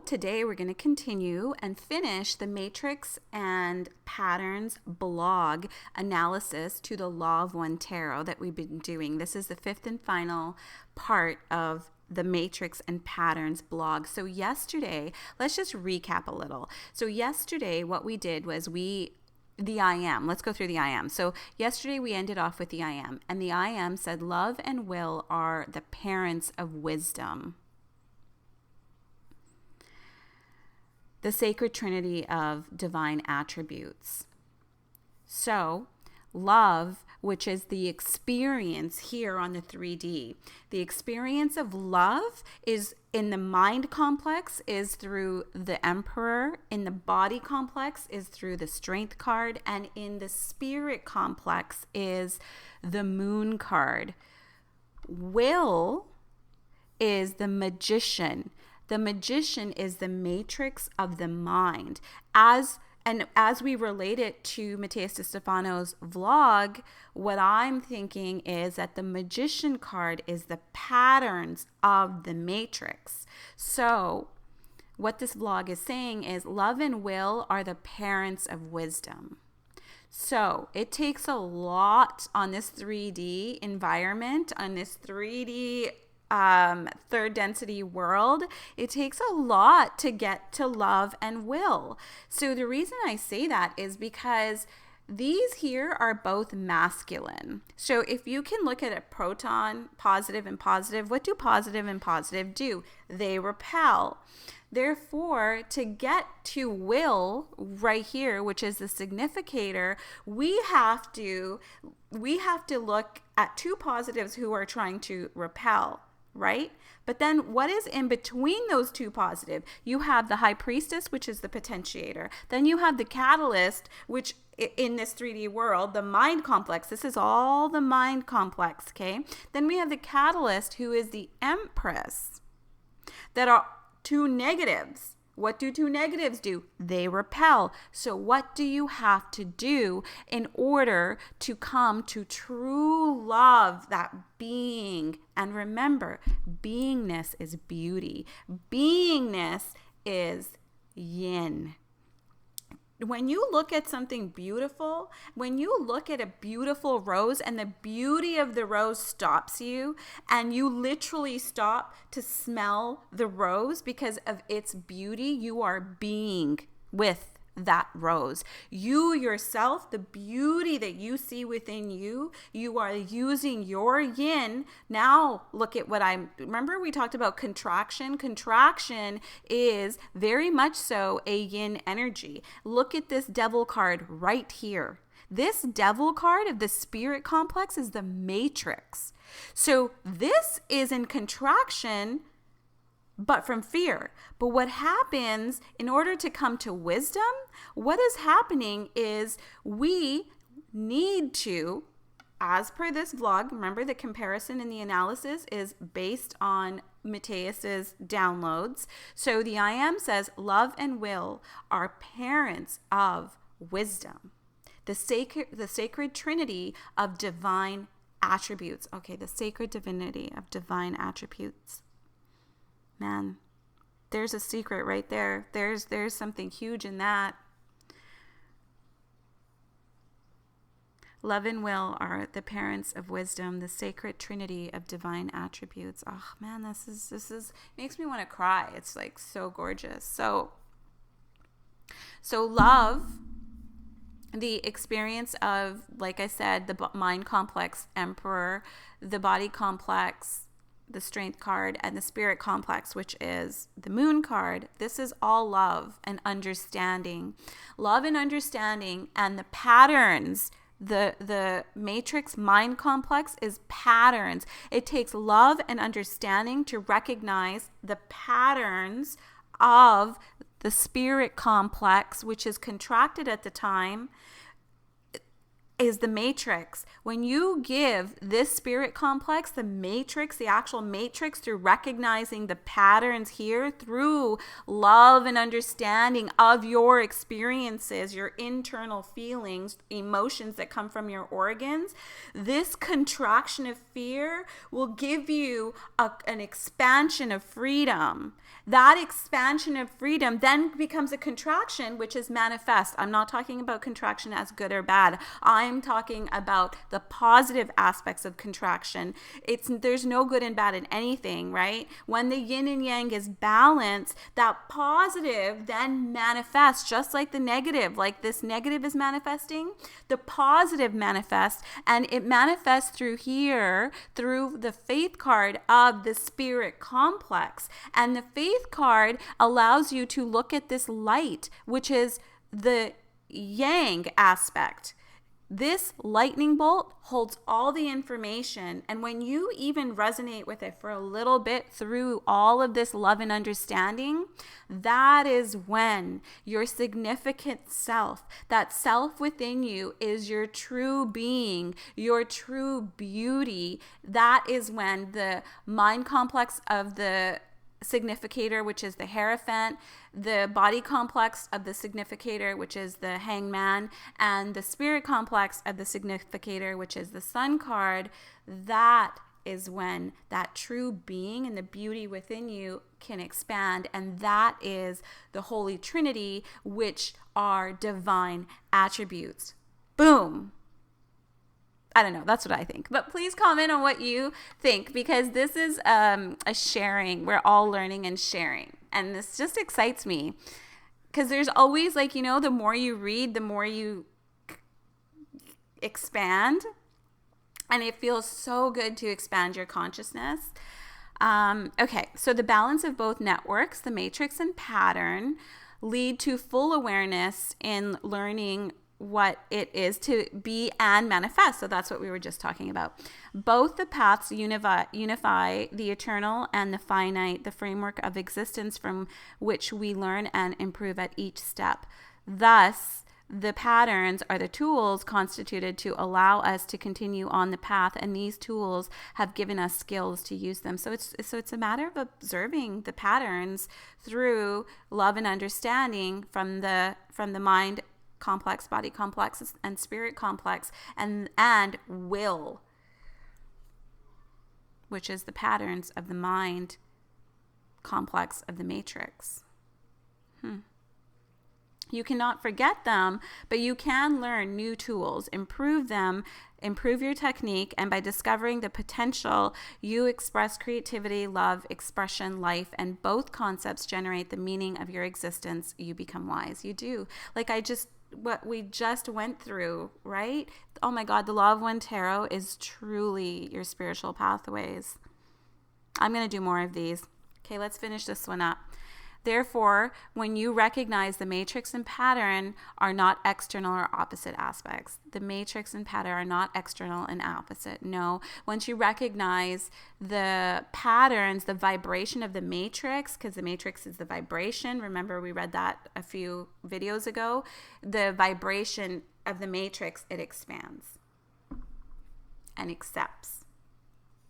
today we're going to continue and finish the matrix and patterns blog analysis to the Law of One Tarot that we've been doing. This is the fifth and final part of the matrix and patterns blog. So yesterday, let's just recap a little. So yesterday, what we did was the I am. Let's go through the I am. So yesterday we ended off with the I am, and the I am said love and will are the parents of wisdom. The sacred trinity of divine attributes. So love, which is the experience here on the 3D, the experience of love is in the mind complex is through the Emperor, in the body complex is through the Strength card, and in the spirit complex is the Moon card. Will is the Magician. The Magician is the matrix of the mind. As we relate it to Matthias Stefano's vlog, what I'm thinking is that the Magician card is the patterns of the matrix. So what this vlog is saying is love and will are the parents of wisdom. So it takes a lot on this 3D environment, on this 3D third density world. It takes a lot to get to love and will. So the reason I say that is because these here are both masculine. So if you can look at a proton, positive and positive, what do positive and positive do? They repel. Therefore, to get to will right here, which is the significator, we have to look at two positives who are trying to repel. Right? But then what is in between those two positive? You have the high priestess, which is the potentiator. Then you have the catalyst, which in this 3D world, the mind complex, this is all the mind complex, okay? Then we have the catalyst, who is the empress, that are two negatives. What do two negatives do? They repel. So what do you have to do in order to come to true love, that being? And remember, beingness is beauty. Beingness is yin. When you look at something beautiful, when you look at a beautiful rose and the beauty of the rose stops you, and you literally stop to smell the rose because of its beauty, you are being with that rose. You yourself, the beauty that you see within you, you are using your yin. Now look at remember we talked about contraction. Contraction is very much so a yin energy. Look at this devil card right here. This devil card of the spirit complex is the matrix. So this is in contraction, but from fear. But what happens in order to come to wisdom, what is happening is we need to, as per this vlog, remember the comparison and the analysis is based on Matthias's downloads. So the I am says love and will are parents of wisdom. The sacred trinity of divine attributes. Okay, the sacred divinity of divine attributes. Man, there's a secret right there. There's something huge in that. Love and will are the parents of wisdom, the sacred trinity of divine attributes. Oh man, this is makes me want to cry. It's like so gorgeous. So love, the experience of, like I said, the mind complex, emperor, the body complex, the strength card, and the spirit complex, which is the moon card. This is all love and understanding. Love and understanding, and the patterns. The matrix mind complex is patterns. It takes love and understanding to recognize the patterns of the spirit complex, which is contracted at the time. is the matrix. When you give this spirit complex, the matrix, the actual matrix, through recognizing the patterns here, through love and understanding of your experiences, your internal feelings, emotions that come from your organs, this contraction of fear will give you an expansion of freedom. That expansion of freedom then becomes a contraction, which is manifest. I'm not talking about contraction as good or bad. I'm talking about the positive aspects of contraction. There's no good and bad in anything, right? When the yin and yang is balanced, that positive then manifests just like the negative. Like this negative is manifesting, the positive manifests, and it manifests through here, through the faith card of the spirit complex. And the faith card allows you to look at this light, which is the yang aspect. This lightning bolt holds all the information. And when you even resonate with it for a little bit through all of this love and understanding, that is when your significant self, that self within you, is your true being, your true beauty. That is when the mind complex of the significator, which is the Hierophant, the body complex of the significator, which is the Hangman, and the spirit complex of the significator, which is the Sun card, that is when that true being and the beauty within you can expand. And that is the Holy Trinity, which are divine attributes. Boom. I don't know. That's what I think. But please comment on what you think, because this is a sharing. We're all learning and sharing. And this just excites me, because there's always, like, you know, the more you read, the more you expand. And it feels so good to expand your consciousness. Okay, so the balance of both networks, the matrix and pattern, lead to full awareness in learning what it is to be and manifest. So that's what we were just talking about. Both the paths unify the eternal and the finite, the framework of existence from which we learn and improve at each step. Thus, the patterns are the tools constituted to allow us to continue on the path, and these tools have given us skills to use them. So it's a matter of observing the patterns through love and understanding from the mind complex, body complex, and spirit complex, and will, which is the patterns of the mind complex of the matrix. You cannot forget them, but you can learn new tools, improve them, improve your technique, and by discovering the potential, you express creativity, love, expression, life, and both concepts generate the meaning of your existence. You become wise. You do. Like what we just went through, right? Oh my God, the Law of One Tarot is truly your spiritual pathways. I'm going to do more of these. Okay, let's finish this one up. Therefore, when you recognize the matrix and pattern are not external or opposite aspects. The matrix and pattern are not external and opposite. No. Once you recognize the patterns, the vibration of the matrix, because the matrix is the vibration. Remember, we read that a few videos ago. The vibration of the matrix, it expands and accepts.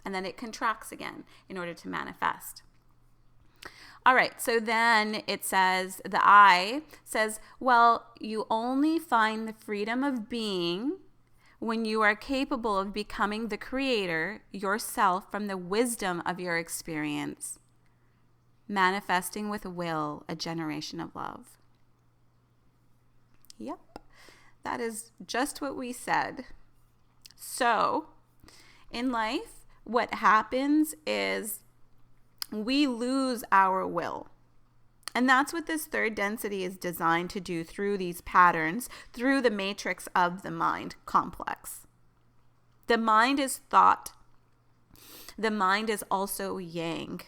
And then it contracts again in order to manifest. All right, so then it says, the I says, well, you only find the freedom of being when you are capable of becoming the creator yourself from the wisdom of your experience, manifesting with will a generation of love. Yep, that is just what we said. So, in life, what happens is we lose our will. And that's what this third density is designed to do through these patterns, through the matrix of the mind complex. The mind is thought. The mind is also yang.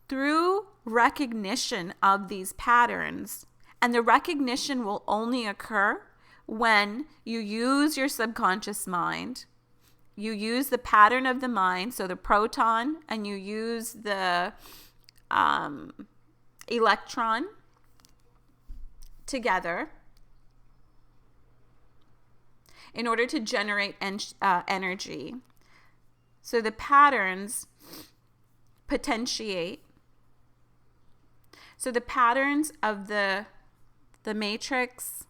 Through recognition of these patterns, and the recognition will only occur when you use your subconscious mind. You use the pattern of the mind, so the proton, and you use the electron together. in order to generate energy. So the patterns potentiate. So the patterns of the matrix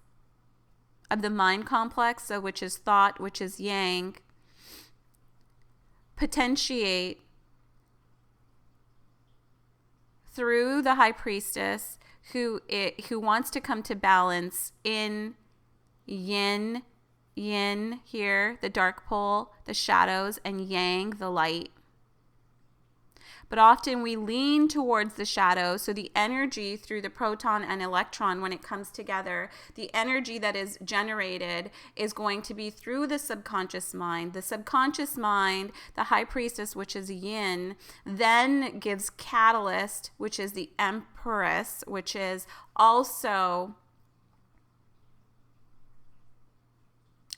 of the mind complex, so which is thought, which is yang, potentiate through the high priestess who wants to come to balance in yin here, the dark pole, the shadows, and yang, the light. But often we lean towards the shadow, so the energy through the proton and electron, when it comes together, the energy that is generated is going to be through the subconscious mind. The subconscious mind, the high priestess, which is yin, then gives catalyst, which is the empress, which is also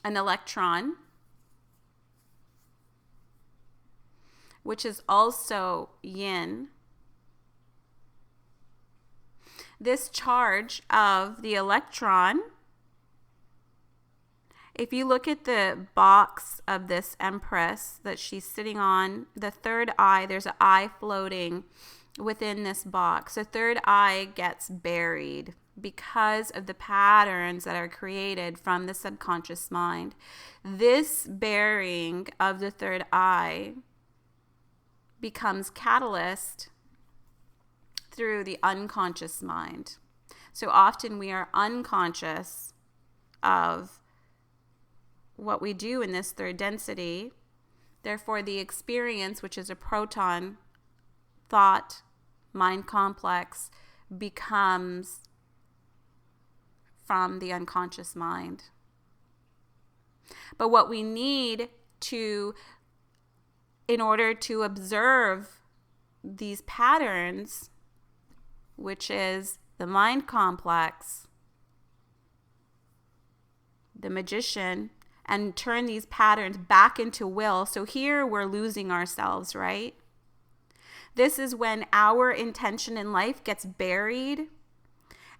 an electron, which is also yin. This charge of the electron, if you look at the box of this empress that she's sitting on, the third eye, there's an eye floating within this box. The third eye gets buried because of the patterns that are created from the subconscious mind. This burying of the third eye becomes catalyst through the unconscious mind. So often we are unconscious of what we do in this third density. Therefore, the experience, which is a proton thought mind complex, becomes from the unconscious mind. But what we need in order to observe these patterns, which is the mind complex, the magician, and turn these patterns back into will. So here we're losing ourselves, right? This is when our intention in life gets buried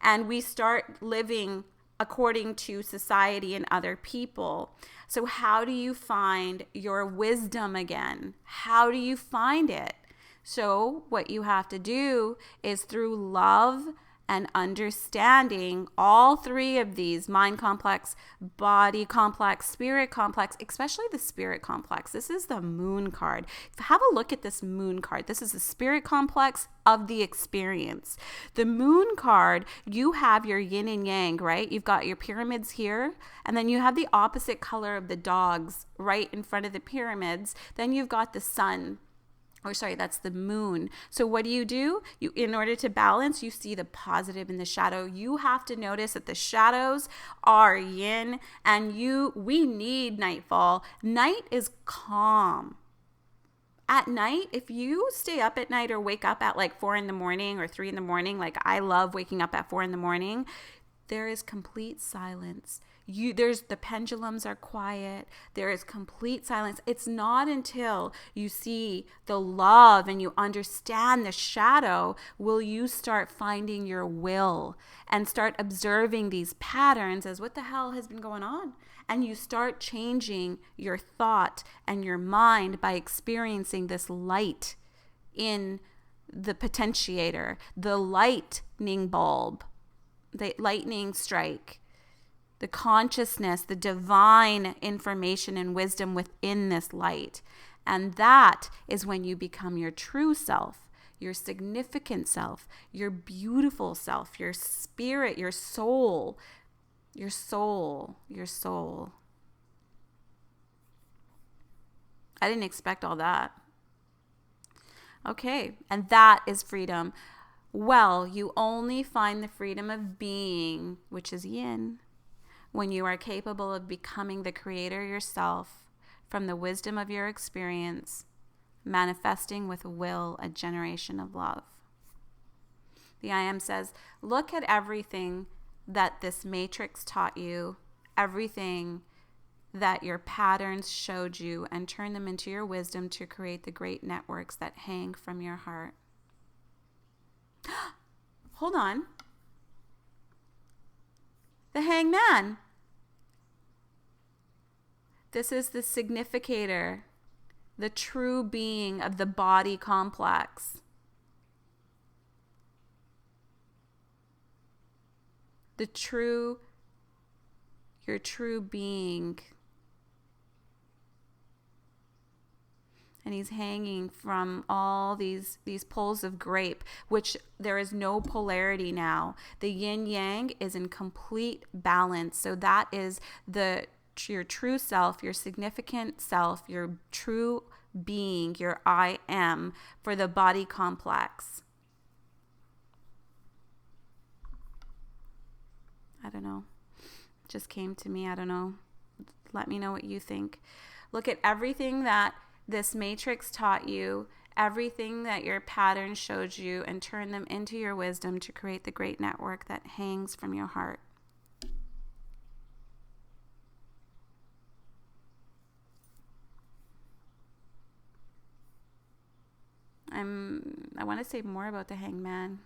and we start living according to society and other people. So how do you find your wisdom again? How do you find it? So what you have to do is through love and understanding all three of these, mind complex, body complex, spirit complex, especially the spirit complex. This is the moon card. Have a look at this moon card. This is the spirit complex of the experience. The moon card, you have your yin and yang, right? You've got your pyramids here, and then you have the opposite color of the dogs right in front of the pyramids. Then you've got the sun. That's the moon. So what do? You, in order to balance, you see the positive in the shadow. You have to notice that the shadows are yin, and we need nightfall. Night is calm. At night, if you stay up at night or wake up at like 4 a.m. or 3 a.m, like I love waking up at 4 a.m, there is complete silence. The pendulums are quiet. There is complete silence. It's not until you see the love and you understand the shadow will you start finding your will and start observing these patterns as what the hell has been going on. And you start changing your thought and your mind by experiencing this light in the potentiator, the lightning bulb, the lightning strike, the consciousness, the divine information and wisdom within this light. And that is when you become your true self, your significant self, your beautiful self, your spirit, your soul. I didn't expect all that. Okay, and that is freedom. Well, you only find the freedom of being, which is yin, when you are capable of becoming the creator yourself from the wisdom of your experience, manifesting with will a generation of love. The I Am says, look at everything that this matrix taught you, everything that your patterns showed you, and turn them into your wisdom to create the great networks that hang from your heart. Hold on. The hangman. This is the significator, the true being of the body complex. Your true being. And he's hanging from all these poles of grape, which there is no polarity now. The yin yang is in complete balance. So that is your true self, your significant self, your true being, your I am for the body complex. I don't know. It just came to me. I don't know. Let me know what you think. Look at everything that this matrix taught you, everything that your pattern showed you, and turn them into your wisdom to create the great network that hangs from your heart. I want to say more about the hangman.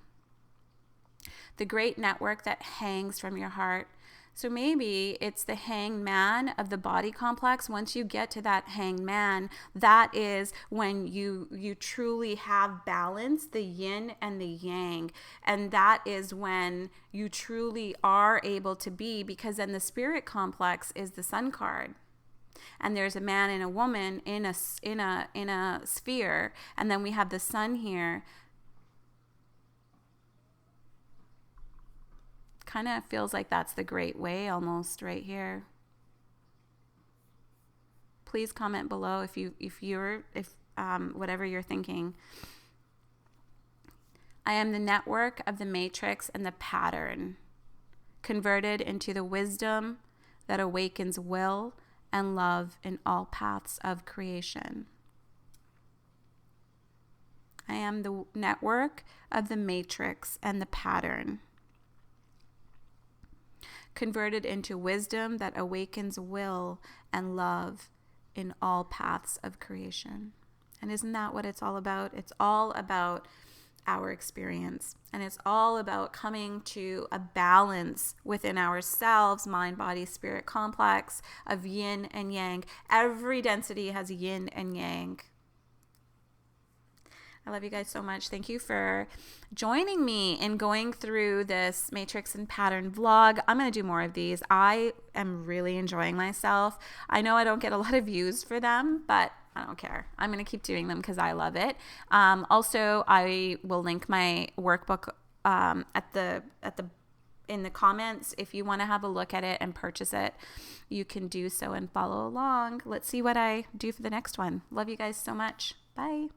The great network that hangs from your heart. So maybe it's the hangman of the body complex. Once you get to that hangman, that is when you truly have balance, the yin and the yang. And that is when you truly are able to be, because then the spirit complex is the sun card. And there's a man and a woman in a sphere, and then we have the sun here. Kind of feels like that's the great way almost right here. Please comment below if whatever you're thinking. I am the network of the matrix and the pattern, converted into the wisdom that awakens will and love in all paths of creation. I am the network of the matrix and the pattern, converted into wisdom that awakens will and love in all paths of creation. And isn't that what it's all about? It's all about our experience. And it's all about coming to a balance within ourselves, mind, body, spirit complex of yin and yang. Every density has yin and yang. I love you guys so much. Thank you for joining me in going through this matrix and pattern vlog. I'm going to do more of these. I am really enjoying myself. I know I don't get a lot of views for them, but I don't care. I'm going to keep doing them because I love it. Also, I will link my workbook in the comments. If you want to have a look at it and purchase it, you can do so and follow along. Let's see what I do for the next one. Love you guys so much. Bye.